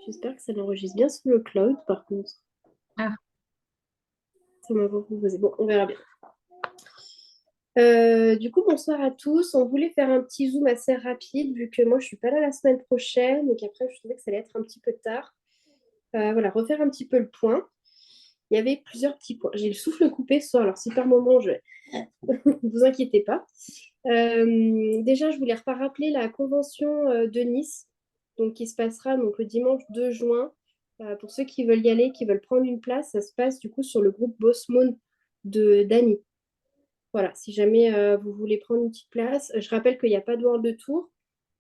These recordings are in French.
J'espère que ça l'enregistre bien sur le cloud, par contre. Ah, Ça m'a pas proposé. Bon, on verra bien. Du coup, bonsoir à tous. On voulait faire un petit zoom assez rapide, vu que moi, je suis pas là la semaine prochaine et qu'après, je trouvais que ça allait être un petit peu tard. Voilà, refaire un petit peu le point. Il y avait plusieurs petits points. J'ai le souffle coupé ce soir, alors si par moment, je... ne vous inquiétez pas. Déjà, je voulais pas rappeler la convention de Nice, donc qui se passera donc, le dimanche 2 juin. Pour ceux qui veulent y aller, qui veulent prendre une place, ça se passe du coup sur le groupe Bosmone de Dany. Voilà, si jamais vous voulez prendre une petite place, je rappelle qu'il n'y a pas de World Tour,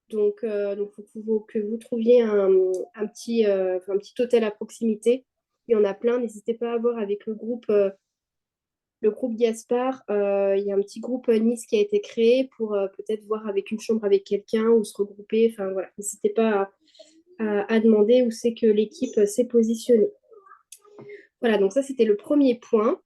donc faut que vous trouviez un petit hôtel à proximité. Il y en a plein, n'hésitez pas à voir avec le groupe Gaspard. Il y a un petit groupe Nice qui a été créé pour peut-être voir avec une chambre avec quelqu'un ou se regrouper. Enfin voilà, n'hésitez pas à demander où c'est que l'équipe s'est positionnée. Voilà, donc ça c'était le premier point.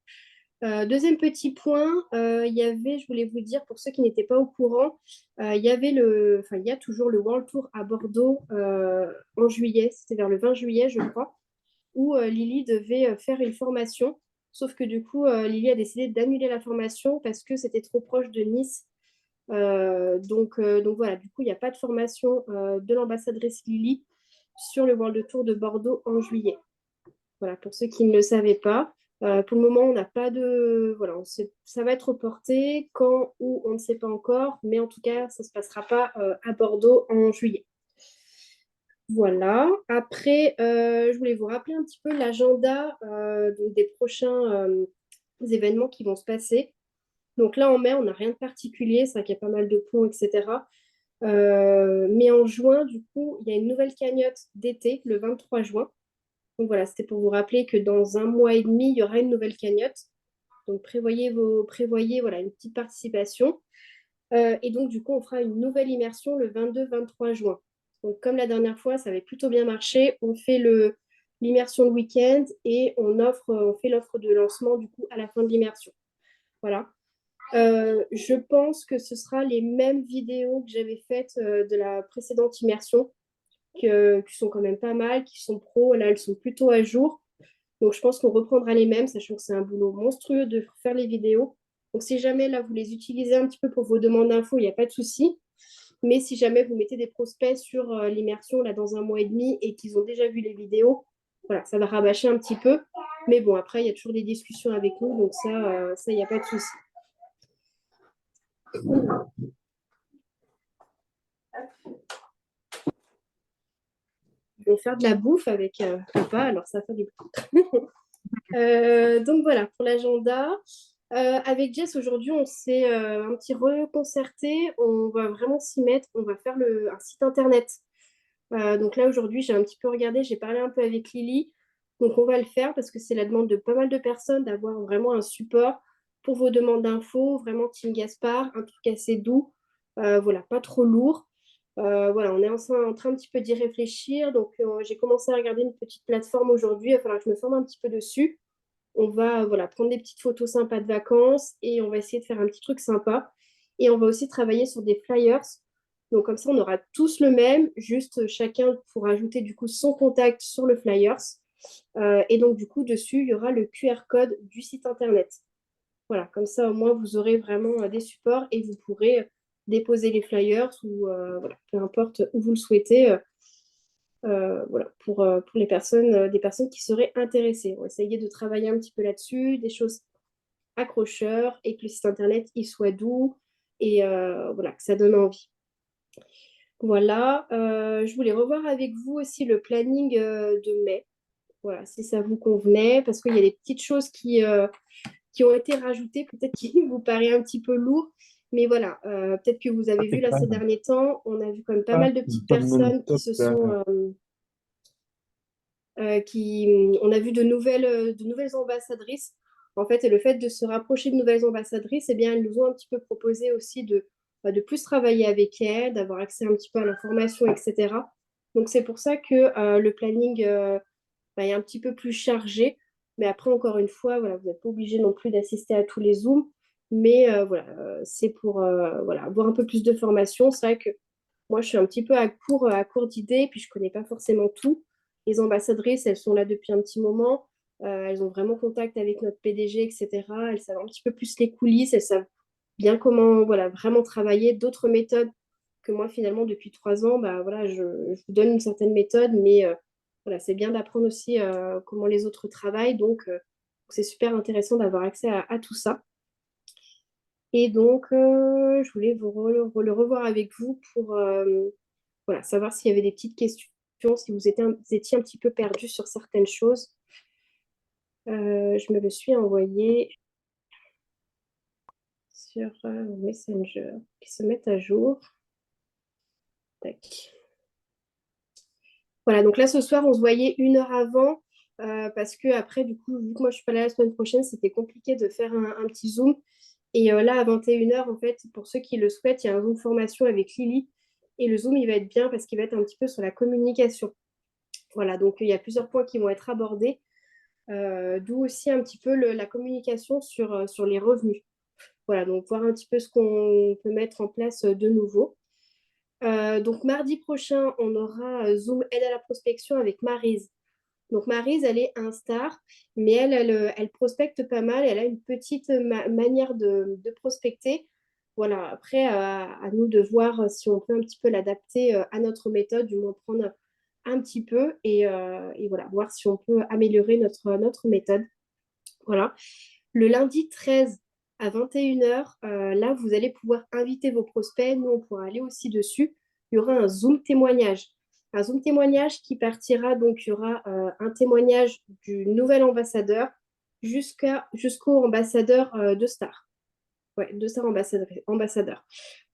Deuxième petit point, il y avait, je voulais vous dire, pour ceux qui n'étaient pas au courant, il y a toujours le World Tour à Bordeaux en juillet, c'était vers le 20 juillet, je crois, où Lily devait faire une formation. Sauf que du coup, Lily a décidé d'annuler la formation parce que c'était trop proche de Nice. Donc voilà, du coup, il n'y a pas de formation de l'ambassadrice Lily sur le World Tour de Bordeaux en juillet. Voilà, pour ceux qui ne le savaient pas. Pour le moment, on n'a pas de... Voilà, ça va être reporté. Quand, où, on ne sait pas encore. Mais en tout cas, ça ne se passera pas à Bordeaux en juillet. Voilà. Après, je voulais vous rappeler un petit peu l'agenda donc des prochains événements qui vont se passer. Donc là, en mai, on n'a rien de particulier. C'est vrai qu'il y a pas mal de ponts, etc. Mais en juin, du coup, il y a une nouvelle cagnotte d'été, le 23 juin. Donc voilà, c'était pour vous rappeler que dans un mois et demi, il y aura une nouvelle cagnotte. Donc prévoyez voilà, une petite participation. Et donc, du coup, on fera une nouvelle immersion le 22-23 juin. Donc, comme la dernière fois, ça avait plutôt bien marché. On fait l'immersion le week-end et on fait l'offre de lancement du coup à la fin de l'immersion. Voilà. Je pense que ce sera les mêmes vidéos que j'avais faites de la précédente immersion, qui sont quand même pas mal, qui sont pro. Là, elles sont plutôt à jour. Donc, je pense qu'on reprendra les mêmes, sachant que c'est un boulot monstrueux de faire les vidéos. Donc, si jamais là, vous les utilisez un petit peu pour vos demandes d'infos, il n'y a pas de souci. Mais si jamais vous mettez des prospects sur l'immersion là dans un mois et demi et qu'ils ont déjà vu les vidéos, voilà, ça va rabâcher un petit peu. Mais bon, après, il y a toujours des discussions avec nous, donc ça, il n'y a pas de souci. Je vais faire de la bouffe avec papa, alors ça fait du bruit. Donc voilà, pour l'agenda. Avec Jess, aujourd'hui, on s'est un petit reconcerté. On va vraiment s'y mettre. On va faire un site internet. Donc là, aujourd'hui, j'ai un petit peu regardé, j'ai parlé un peu avec Lily. Donc on va le faire parce que c'est la demande de pas mal de personnes d'avoir vraiment un support pour vos demandes d'infos, vraiment Team Gaspard, un truc assez doux, voilà, pas trop lourd. Voilà, on est en train un petit peu d'y réfléchir. Donc j'ai commencé à regarder une petite plateforme aujourd'hui. Il va falloir que je me forme un petit peu dessus. On va voilà, prendre des petites photos sympas de vacances et on va essayer de faire un petit truc sympa. Et on va aussi travailler sur des flyers. Donc comme ça, on aura tous le même, juste chacun pour ajouter du coup son contact sur le flyers. Et donc du coup, dessus, il y aura le QR code du site internet. Voilà, comme ça au moins vous aurez vraiment des supports et vous pourrez déposer les flyers ou voilà, peu importe où vous le souhaitez. Voilà, pour les personnes, des personnes qui seraient intéressées. On va essayer de travailler un petit peu là-dessus, des choses accrocheurs et que le site internet il soit doux et voilà, que ça donne envie. Voilà, je voulais revoir avec vous aussi le planning de mai. Voilà, si ça vous convenait, parce qu'il y a des petites choses qui ont été rajoutées, peut-être qui vous paraît un petit peu lourd, mais voilà, peut-être que vous avez vu là ces derniers temps, on a vu quand même pas mal de petites personnes qui se sont on a vu de nouvelles ambassadrices. En fait, et le fait de se rapprocher de nouvelles ambassadrices, eh bien, elles nous ont un petit peu proposé aussi de plus travailler avec elles, d'avoir accès un petit peu à l'information, etc. Donc, c'est pour ça que le planning est un petit peu plus chargé. Mais après, encore une fois, voilà, vous n'êtes pas obligé non plus d'assister à tous les Zooms. Mais voilà, c'est pour voilà, avoir un peu plus de formation. C'est vrai que moi, je suis un petit peu à court d'idées, puis je ne connais pas forcément tout. Les ambassadrices, elles sont là depuis un petit moment. Elles ont vraiment contact avec notre PDG, etc. Elles savent un petit peu plus les coulisses. Elles savent bien comment voilà, vraiment travailler. D'autres méthodes que moi, finalement, depuis 3 ans, bah, voilà, je vous donne une certaine méthode, mais voilà, c'est bien d'apprendre aussi comment les autres travaillent. Donc, c'est super intéressant d'avoir accès à tout ça. Et donc, je voulais le revoir avec vous pour voilà, savoir s'il y avait des petites questions, si vous étiez un petit peu perdu sur certaines choses. Je me le suis envoyé sur Messenger qui se met à jour. Tac. Voilà, donc là, ce soir, on se voyait 1 heure avant parce que après, du coup, vu que moi, je suis pas là la semaine prochaine, c'était compliqué de faire un petit Zoom. Et là, à 21 h, en fait, pour ceux qui le souhaitent, il y a un Zoom formation avec Lily. Et le Zoom, il va être bien parce qu'il va être un petit peu sur la communication. Voilà, donc il y a plusieurs points qui vont être abordés, d'où aussi un petit peu la communication sur les revenus. Voilà, donc voir un petit peu ce qu'on peut mettre en place de nouveau. Donc mardi prochain, on aura Zoom aide à la prospection avec Maryse. Donc Maryse, elle est un star, mais elle prospecte pas mal. Elle a une petite manière de prospecter. Voilà, après, à nous de voir si on peut un petit peu l'adapter à notre méthode, du moins prendre un petit peu et voilà, voir si on peut améliorer notre méthode. Voilà. Le lundi 13 à 21 h, là, vous allez pouvoir inviter vos prospects. Nous, on pourra aller aussi dessus. Il y aura un Zoom témoignage. Un Zoom témoignage qui partira, donc il y aura un témoignage du nouvel ambassadeur jusqu'au ambassadeur de Star. Ouais, de Star ambassadeur.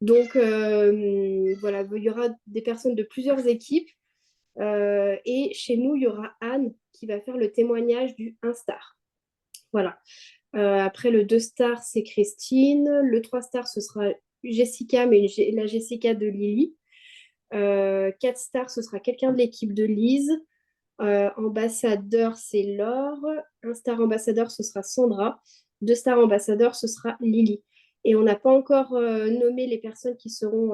Donc, voilà, il y aura des personnes de plusieurs équipes. Et chez nous, il y aura Anne qui va faire le témoignage du 1 star. Voilà. Après, le 2 star, c'est Christine. Le 3 star, ce sera Jessica, mais la Jessica de Lily. 4 stars, ce sera quelqu'un de l'équipe de Lise. Ambassadeur, c'est Laure. 1 star ambassadeur, ce sera Sandra. 2 stars ambassadeurs, ce sera Lily. Et on n'a pas encore nommé les personnes qui seront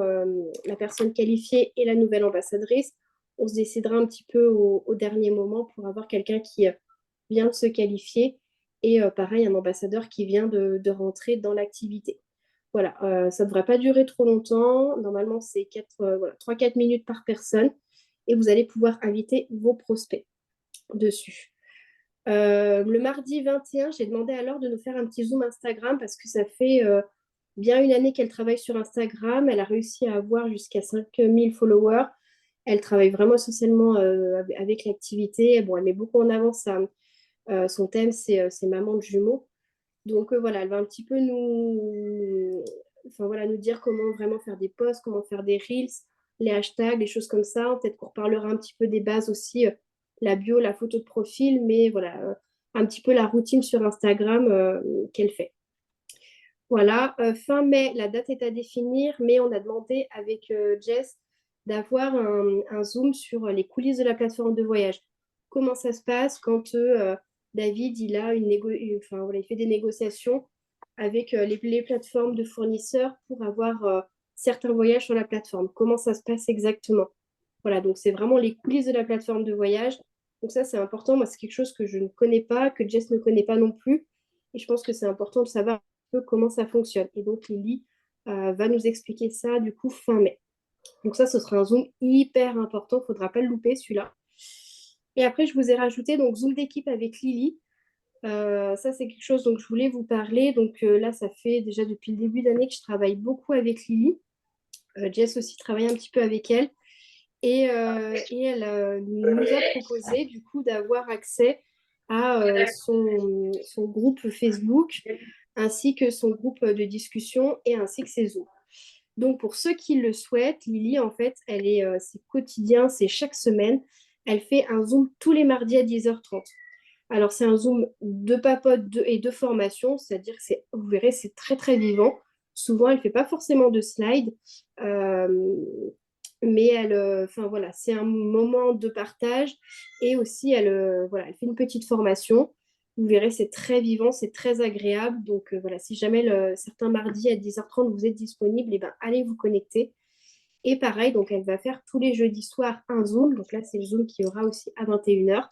la personne qualifiée et la nouvelle ambassadrice. On se décidera un petit peu au dernier moment pour avoir quelqu'un qui vient de se qualifier et pareil, un ambassadeur qui vient de rentrer dans l'activité. Voilà, ça ne devrait pas durer trop longtemps. Normalement, c'est 3-4 minutes par personne et vous allez pouvoir inviter vos prospects dessus. Le mardi 21, j'ai demandé à Laure de nous faire un petit zoom Instagram parce que ça fait bien une année qu'elle travaille sur Instagram. Elle a réussi à avoir jusqu'à 5000 followers. Elle travaille vraiment essentiellement avec l'activité. Bon, elle met beaucoup en avant son thème, c'est maman de jumeaux. Donc voilà, elle va un petit peu enfin, voilà, nous dire comment vraiment faire des posts, comment faire des reels, les hashtags, les choses comme ça. Peut-être qu'on reparlera un petit peu des bases aussi, la bio, la photo de profil, mais voilà, un petit peu la routine sur Instagram qu'elle fait. Voilà, fin mai, la date est à définir, mais on a demandé avec Jess d'avoir un zoom sur les coulisses de la plateforme de voyage. Comment ça se passe quand David enfin, voilà, il fait des négociations avec les plateformes de fournisseurs pour avoir certains voyages sur la plateforme. Comment ça se passe exactement? Voilà, donc c'est vraiment les coulisses de la plateforme de voyage. Donc ça, c'est important. Moi, c'est quelque chose que je ne connais pas, que Jess ne connaît pas non plus. Et je pense que c'est important de savoir peu comment ça fonctionne. Et donc, Lily va nous expliquer ça du coup fin mai. Donc ça, ce sera un Zoom hyper important. Il ne faudra pas le louper, celui-là. Et après, je vous ai rajouté donc Zoom d'équipe avec Lily. Ça, c'est quelque chose dont je voulais vous parler. Donc là, ça fait déjà depuis le début d'année que je travaille beaucoup avec Lily. Jess aussi travaille un petit peu avec elle. Et elle nous a proposé du coup d'avoir accès à son groupe Facebook ainsi que son groupe de discussion et ainsi que ses Zooms. Donc pour ceux qui le souhaitent, Lily en fait, c'est quotidien, c'est chaque semaine. Elle fait un Zoom tous les mardis à 10h30. Alors c'est un Zoom de papote et de formation, c'est-à-dire que vous verrez, c'est très très vivant. Souvent, elle ne fait pas forcément de slides. Euh, mais enfin voilà, c'est un moment de partage et aussi voilà, elle fait une petite formation. Vous verrez, c'est très vivant, c'est très agréable. Donc voilà, si jamais certains mardis à 10h30 vous êtes disponible, et ben, allez vous connecter. Et pareil, donc elle va faire tous les jeudis soirs un Zoom. Donc là, c'est le Zoom qui aura aussi à 21h.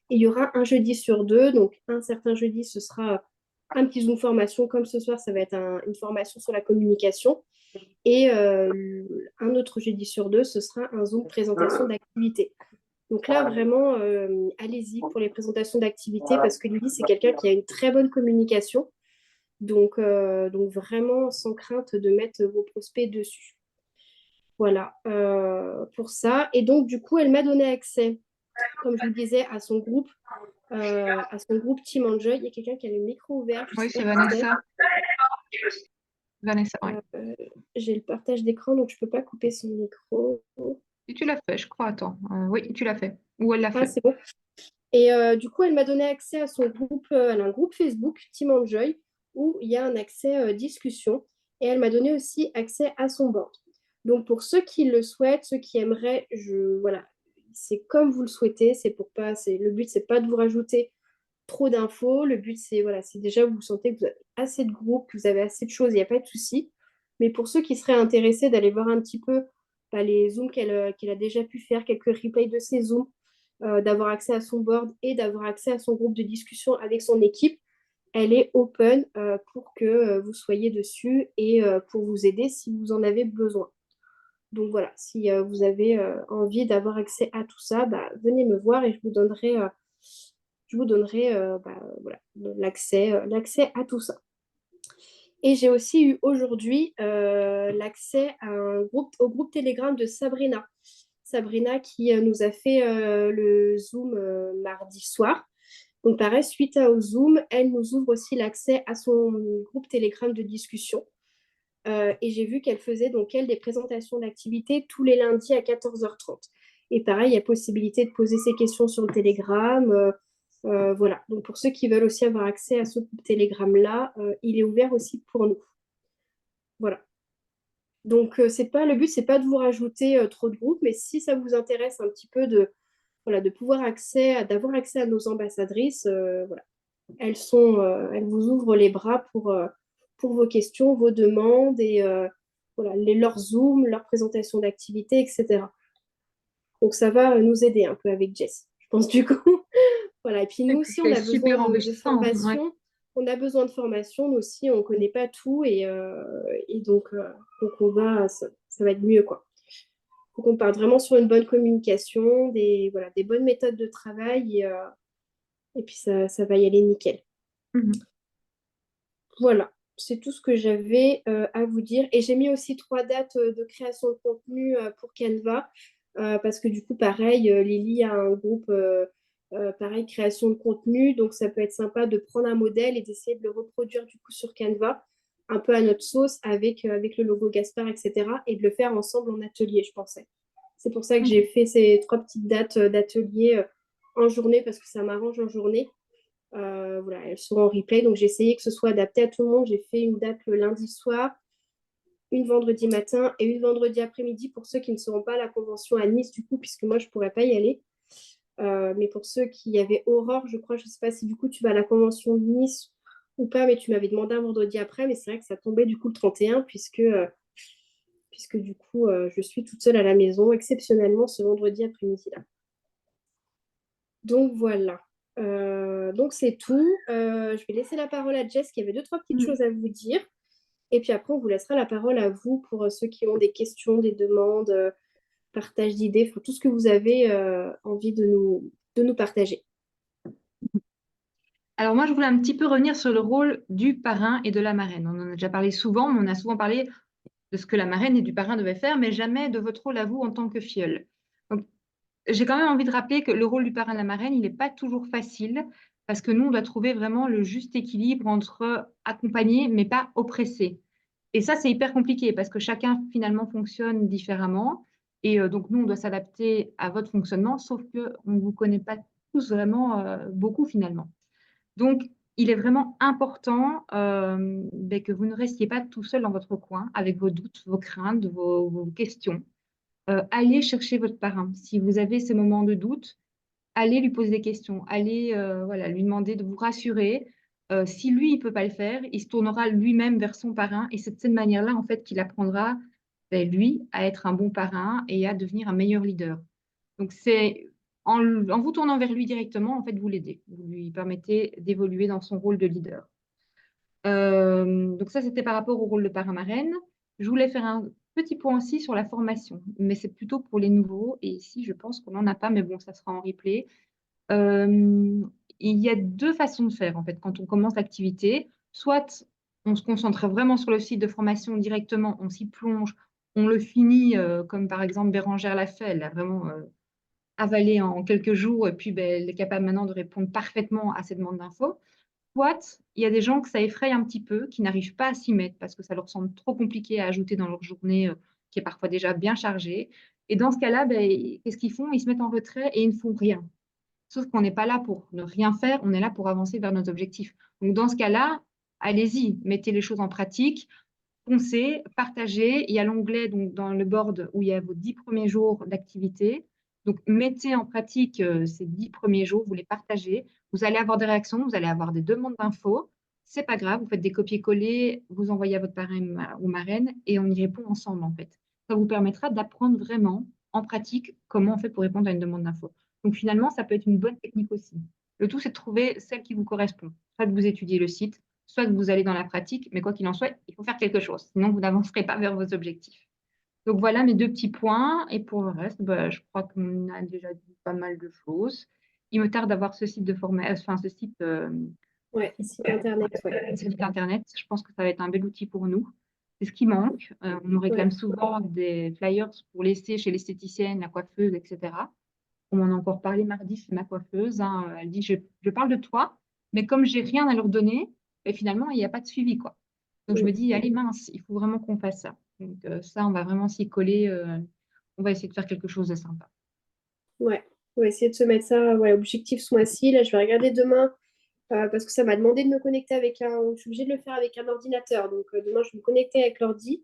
Et il y aura un jeudi sur deux. Donc un certain jeudi, ce sera un petit Zoom formation. Comme ce soir, ça va être une formation sur la communication. Et un autre jeudi sur deux, ce sera un Zoom présentation d'activité. Donc là, vraiment, allez-y pour les présentations d'activité parce que Lily, c'est quelqu'un qui a une très bonne communication. Donc vraiment, sans crainte de mettre vos prospects dessus. Voilà, pour ça. Et donc, du coup, elle m'a donné accès, comme je vous disais, à son groupe Team Enjoy. Il y a quelqu'un qui a le micro ouvert, je Oui, sais c'est pas qui c'est. Vanessa. Vanessa, oui. J'ai le partage d'écran, donc je peux pas couper son micro. Et tu l'as fait, je crois. Attends. Oui, tu l'as fait. Ou elle l'a Ah, fait. c'est bon. Et du coup, elle m'a donné accès à son groupe, elle a un groupe Facebook, Team Enjoy, où il y a un accès discussion. Et elle m'a donné aussi accès à son board. Donc, pour ceux qui le souhaitent, ceux qui aimeraient, voilà, c'est comme vous le souhaitez. Le but, c'est pas de vous rajouter trop d'infos. Le but, c'est voilà, c'est déjà vous sentez que vous avez assez de groupes, que vous avez assez de choses, il n'y a pas de souci. Mais pour ceux qui seraient intéressés d'aller voir un petit peu les zooms qu'elle a déjà pu faire, quelques replays de ses zooms, d'avoir accès à son board et d'avoir accès à son groupe de discussion avec son équipe, elle est open pour que vous soyez dessus et pour vous aider si vous en avez besoin. Donc voilà, si vous avez envie d'avoir accès à tout ça, bah, venez me voir et je vous donnerai voilà, l'accès à tout ça. Et j'ai aussi eu aujourd'hui l'accès au groupe Telegram de Sabrina. Sabrina qui nous a fait le Zoom mardi soir. Donc pareil, suite au Zoom, elle nous ouvre aussi l'accès à son groupe Telegram de discussion. Et j'ai vu qu'elle faisait donc elle des présentations d'activités tous les lundis à 14h30. Et pareil, il y a possibilité de poser ses questions sur le Telegram. Voilà. Donc pour ceux qui veulent aussi avoir accès à ce groupe Telegram-là, il est ouvert aussi pour nous. Voilà. Donc c'est pas le but, c'est pas de vous rajouter trop de groupes, mais si ça vous intéresse un petit peu de d'avoir accès à nos ambassadrices, voilà. Elles vous ouvrent les bras pour vos questions, vos demandes et voilà, leurs Zooms, leurs présentations d'activités, etc. Donc ça va nous aider un peu avec Jess, je pense du coup. Voilà. Et puis nous aussi, on C'est a besoin super de enrichissant. Ouais. formation. On a besoin de formation, nous aussi, on ne connaît pas tout et donc ça va être mieux, quoi. Il faut qu'on parte vraiment sur une bonne communication, voilà, des bonnes méthodes de travail et puis ça va y aller nickel. Mhm. Voilà, c'est tout ce que j'avais à vous dire. Et j'ai mis aussi 3 dates de création de contenu pour Canva, parce que du coup, pareil, Lily a un groupe, pareil, création de contenu. Donc, ça peut être sympa de prendre un modèle et d'essayer de le reproduire du coup sur Canva, un peu à notre sauce, avec le logo Gaspard, etc. Et de le faire ensemble en atelier, je pensais. C'est pour ça que j'ai fait ces 3 petites dates d'atelier en journée, parce que ça m'arrange en journée. Voilà, elles seront en replay. Donc, j'ai essayé que ce soit adapté à tout le monde. J'ai fait une date le lundi soir, une vendredi matin et une vendredi après-midi pour ceux qui ne seront pas à la convention à Nice, du coup, puisque moi, je ne pourrais pas y aller. Mais pour ceux qui avaient Aurore, je crois, je ne sais pas si du coup tu vas à la convention de Nice ou pas, mais tu m'avais demandé un vendredi après. Mais c'est vrai que ça tombait du coup le 31, puisque du coup, je suis toute seule à la maison, exceptionnellement ce vendredi après-midi-là. Donc voilà. Donc c'est tout. Je vais laisser la parole à Jess qui avait 2, 3 petites Mhm. choses à vous dire. Et puis après, on vous laissera la parole à vous pour ceux qui ont des questions, des demandes, partage d'idées, enfin, tout ce que vous avez envie de nous partager. Alors moi, je voulais un petit peu revenir sur le rôle du parrain et de la marraine. On en a déjà parlé souvent, mais on a souvent parlé de ce que la marraine et du parrain devaient faire, mais jamais de votre rôle à vous en tant que filleule. Donc, j'ai quand même envie de rappeler que le rôle du parrain et de la marraine, il n'est pas toujours facile, parce que nous, on doit trouver vraiment le juste équilibre entre accompagner, mais pas oppresser. Et ça, c'est hyper compliqué, parce que chacun, finalement, fonctionne différemment. Et donc, nous, on doit s'adapter à votre fonctionnement, sauf qu'on ne vous connaît pas tous vraiment beaucoup, finalement. Donc, il est vraiment important que vous ne restiez pas tout seul dans votre coin avec vos doutes, vos craintes, vos questions. Allez chercher votre parrain. Si vous avez ces moments de doute, allez lui poser des questions. Allez voilà, lui demander de vous rassurer. Si lui, il ne peut pas le faire, il se tournera lui-même vers son parrain. Et c'est de cette manière-là, en fait, qu'il apprendra ben, lui à être un bon parrain et à devenir un meilleur leader. Donc, c'est en vous tournant vers lui directement, en fait, vous l'aidez. Vous lui permettez d'évoluer dans son rôle de leader. Donc ça, c'était par rapport au rôle de parrain-marraine. Je voulais faire un petit point aussi sur la formation, mais c'est plutôt pour les nouveaux. Et ici, je pense qu'on n'en a pas, mais bon, ça sera en replay. Euh, il y a deux façons de faire, en fait, quand on commence l'activité. Soit on se concentre vraiment sur le site de formation directement, on s'y plonge, on le finit, comme par exemple Bérangère l'a fait, elle a vraiment avalé en quelques jours, et puis ben, elle est capable maintenant de répondre parfaitement à ces demandes d'infos. Soit il y a des gens que ça effraie un petit peu, qui n'arrivent pas à s'y mettre parce que ça leur semble trop compliqué à ajouter dans leur journée qui est parfois déjà bien chargée. Et dans ce cas-là, ben, qu'est-ce qu'ils font? Ils se mettent en retrait et ils ne font rien. Sauf qu'on n'est pas là pour ne rien faire, on est là pour avancer vers nos objectifs. Donc dans ce cas-là, allez-y, mettez les choses en pratique, foncez, partagez. Il y a l'onglet donc, dans le board où il y a vos 10 premiers jours d'activité. Donc, mettez en pratique ces 10 premiers jours, vous les partagez. Vous allez avoir des réactions, vous allez avoir des demandes d'infos. C'est pas grave, vous faites des copier-coller, vous envoyez à votre parrain ou marraine et on y répond ensemble en fait. Ça vous permettra d'apprendre vraiment en pratique comment on fait pour répondre à une demande d'info. Donc finalement, ça peut être une bonne technique aussi. Le tout, c'est de trouver celle qui vous correspond. Soit vous étudiez le site, soit que vous allez dans la pratique, mais quoi qu'il en soit, il faut faire quelque chose, sinon vous n'avancerez pas vers vos objectifs. Donc voilà mes deux petits points. Et pour le reste, bah, je crois qu'on a déjà dit pas mal de choses. Il me tarde d'avoir ce site de formation, enfin ce site, Ouais, site internet, ouais. ce site internet. Je pense que ça va être un bel outil pour nous. C'est ce qui manque. On nous réclame Ouais. souvent des flyers pour laisser chez l'esthéticienne, la coiffeuse, etc. On m'en a encore parlé mardi chez ma coiffeuse, hein. Elle dit, je parle de toi, mais comme j'ai rien à leur donner, et finalement, il n'y a pas de suivi, quoi. Donc, je me Mm. dis, allez, mince, il faut vraiment qu'on fasse ça. Donc, ça, on va vraiment s'y coller. On va essayer de faire quelque chose de sympa. Ouais. On va essayer de se mettre ça, ouais, objectif ce mois-ci. Là, je vais regarder demain parce que ça m'a demandé de me connecter avec un. Je suis obligée de le faire avec un ordinateur. Donc, demain, je vais me connecter avec l'ordi.